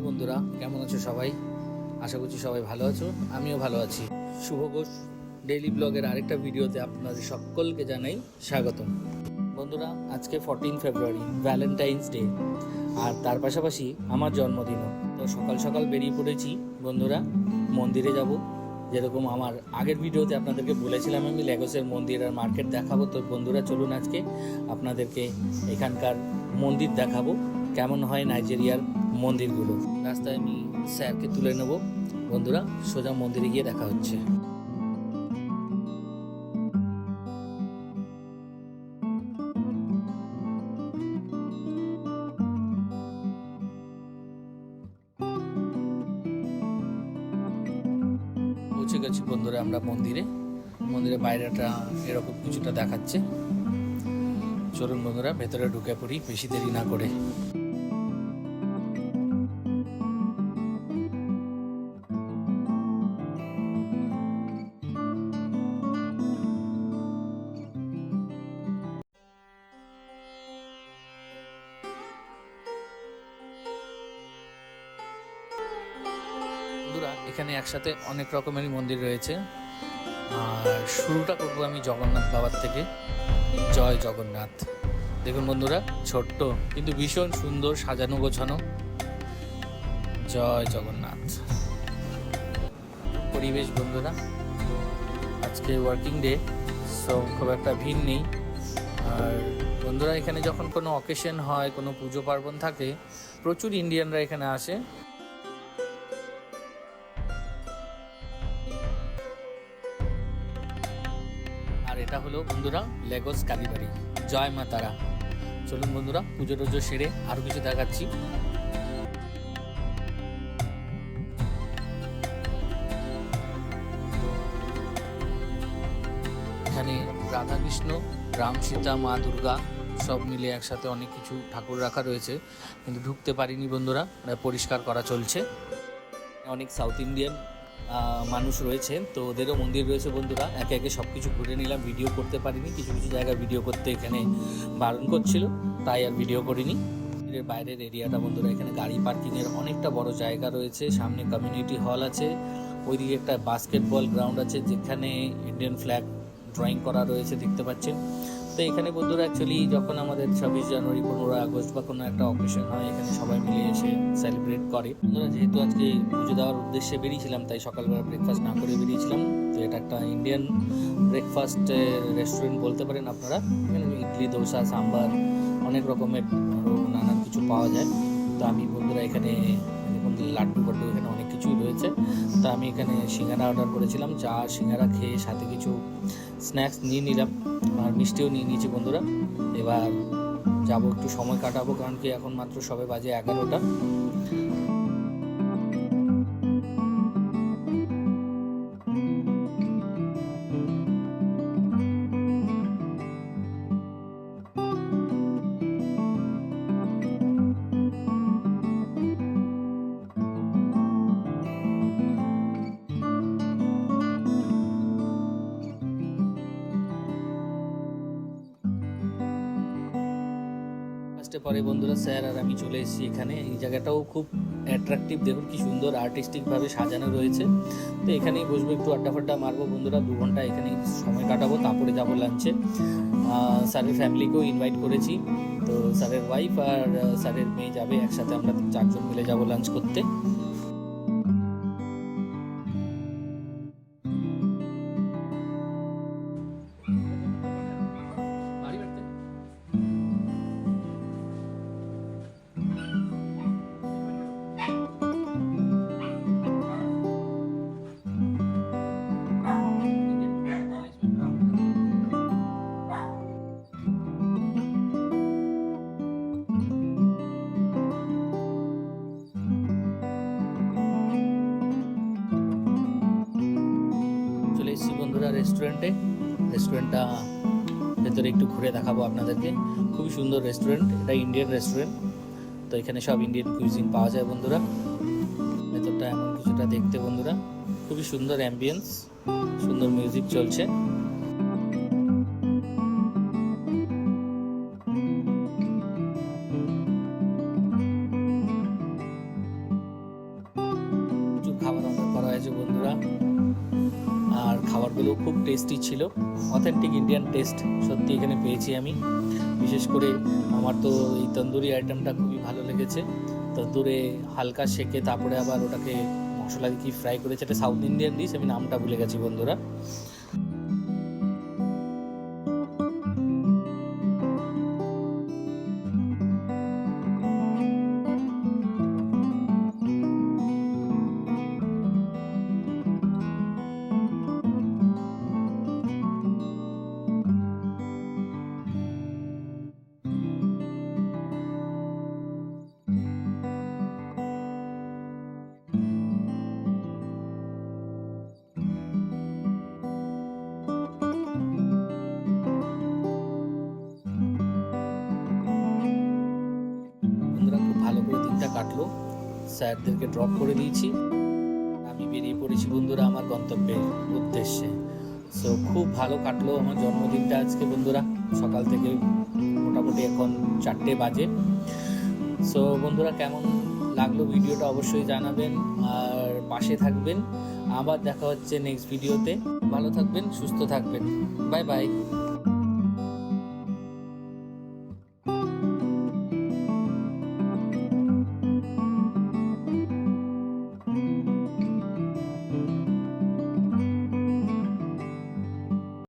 বন্ধুরা কেমন আছো সবাই? আশা করছি সবাই ভালো আছো, আমিও ভালো আছি। শুভ ঘোষ ডেইলি ব্লগের আরেকটা ভিডিওতে আপনাদের সকলকে জানাই স্বাগতম। বন্ধুরা আজকে 14 ফেব্রুয়ারি, ভ্যালেন্টাইন্স ডে, আর তার পাশাপাশি আমার জন্মদিনও। তো সকাল সকাল বেরিয়ে পড়েছি বন্ধুরা, মন্দিরে যাব। যেরকম আমার আগের ভিডিওতে আপনাদেরকে বলেছিলাম আমি লেগোসের মন্দির আর মার্কেট দেখাবো। তো বন্ধুরা চলুন আজকে আপনাদেরকে এখানকার মন্দির দেখাবো, কেমন হয় নাইজেরিয়ার মন্দিরগুলো। রাস্তায় আমি স্যারকে তুলে নেব বন্ধুরা, সোজা মন্দিরে গিয়ে দেখা হচ্ছে। পৌঁছে গেছি বন্ধুরা আমরা মন্দিরের বাইরেটা এরকম কিছুটা দেখাচ্ছে। চলুন বন্ধুরা ভেতরে ঢুকে পড়ি বেশি দেরি না করে। বন্ধুরা এখানে একসাথে অনেক রকমেরই মন্দির রয়েছে, আর শুরুটা করবো আমি জগন্নাথ বাবার থেকে। জয় জগন্নাথ। দেখুন বন্ধুরা, ছোট্ট কিন্তু ভীষণ সুন্দর সাজানো গোছানো। জয় জগন্নাথ। পরিবেশ বন্ধুরা, আজকে ওয়ার্কিং ডে, সো খুব একটা ভিড় নেই। আর বন্ধুরা এখানে যখন কোনো অকেশন হয়, কোনো পুজো পার্বণ থাকে, প্রচুর ইন্ডিয়ানরা এখানে আসে। আর এটা হলো বন্ধুরা লেগোস কালীবাড়ি। জয় মা তারা। চলুন বন্ধুরা পুজো টুজো সেরে আরো কিছু দেখাচ্ছি। এখানে রাধা কৃষ্ণ, রাম সীতা, মা দুর্গা সব মিলে একসাথে অনেক কিছু ঠাকুর রাখা রয়েছে, কিন্তু ঢুকতে পারিনি বন্ধুরা, পরিষ্কার করা চলছে। অনেক সাউথ ইন্ডিয়ান মানুষ রয়েছে, তো ওদেরও মন্দির রয়েছে বন্ধুরা। একে একে সব কিছু ঘুরে নিলাম, ভিডিও করতে পারিনি। কিছু কিছু জায়গায় ভিডিও করতে এখানে বারণ করছিল, তাই আর ভিডিও করিনি। মন্দিরের বাইরের এরিয়াটা বন্ধুরা, এখানে গাড়ি পার্কিংয়ের অনেকটা বড় জায়গা রয়েছে। সামনে কমিউনিটি হল আছে, ওইদিকে একটা বাস্কেটবল গ্রাউন্ড আছে যেখানে ইন্ডিয়ান ফ্ল্যাগ ড্রয়িং করা রয়েছে, দেখতে পাচ্ছেন। তো এখানে বন্ধুরা অ্যাকচুয়ালি যখন আমাদের 26 জানুয়ারি, 15 আগস্ট বা কোনো একটা অকেশন হয়, এখানে সবাই মিলে এসে সেলিব্রেট করে। বন্ধুরা যেহেতু আজকে পুজো দেওয়ার উদ্দেশ্যে বেরিয়েছিলাম, তাই সকালবেলা ব্রেকফাস্ট না করে বেরিয়েছিলাম। তো এটা একটা ইন্ডিয়ান ব্রেকফাস্ট রেস্টুরেন্ট বলতে পারেন আপনারা। এখানে ইডলি, দোসা, সাম্বার, অনেক রকমের নানান কিছু পাওয়া যায়। তো আমি বন্ধুরা এখানে লাড্ডু ফাড্ডু এখানে অনেক কিছুই রয়েছে। তো আমি এখানে সিঙ্গারা অর্ডার করেছিলাম, চা সিঙ্গারা খেয়ে সাথে কিছু স্ন্যাক্স নিয়ে নিলাম, আর মিষ্টিও নিয়ে নিয়েছি বন্ধুরা। এবার যাবো, একটু সময় কাটাবো, কারণ কি এখন মাত্র সবে বাজে 11টা। পরে বন্ধুরা স্যার আর আমি চলে এসেছি এখানে। এই জায়গাটাও খুব অ্যাট্রাকটিভ, দেখুন কি সুন্দর আর্টিস্টিকভাবে সাজানো রয়েছে। তো এখানেই বসবো, একটু আড্ডা ফাড্ডা মারবো বন্ধুরা, 2 ঘন্টা এখানেই সময় কাটাবো, তারপরে যাবো লাঞ্চে। স্যারের ফ্যামিলিকেও ইনভাইট করেছি, তো স্যারের ওয়াইফ আর স্যারের মেয়ে যাবে, একসাথে আমরা 4 জন মিলে যাবো লাঞ্চ করতে। এসেছি বন্ধুরা রেস্টুরেন্টটা ভেতরে একটু ঘুরে দেখাবো আপনাদেরকে। খুবই সুন্দর রেস্টুরেন্ট, এটা ইন্ডিয়ান রেস্টুরেন্ট। তো এখানে সব ইন্ডিয়ান কুইজিন পাওয়া যায় বন্ধুরা। ভেতরটা এমন কিছুটা দেখতে বন্ধুরা, খুবই সুন্দর অ্যাম্বিয়েন্স, সুন্দর মিউজিক চলছে। খাবার অর্ডার করা হয়েছে বন্ধুরা, আর খাবারগুলো খুব টেস্টি ছিল, অথেন্টিক ইন্ডিয়ান টেস্ট সত্যি এখানে পেয়েছি আমি। বিশেষ করে আমার তো এই তন্দুরি আইটেমটা খুবই ভালো লেগেছে। তন্দুরে হালকা সেকে তারপরে আবার ওটাকে মশলা দিয়ে ফ্রাই করেছে, এটা সাউথ ইন্ডিয়ান ডিশ, আমি নামটা ভুলে গেছি বন্ধুরা। বন্ধুরা খুব ভালো করে দিনটা কাটলো, স্যারদেরকে ড্রপ করে দিয়েছি, আমি বেরিয়ে পড়েছি বন্ধুরা আমার গন্তব্যের উদ্দেশ্যে। সো খুব ভালো কাটলো আমার জন্মদিনটা আজকে বন্ধুরা, সকাল থেকে মোটামুটি এখন 4টে বাজে। সো বন্ধুরা কেমন লাগলো ভিডিওটা অবশ্যই জানাবেন, আর পাশে থাকবেন। আবার দেখা হচ্ছে নেক্সট ভিডিওতে। ভালো থাকবেন, সুস্থ থাকবেন, বাই বাই।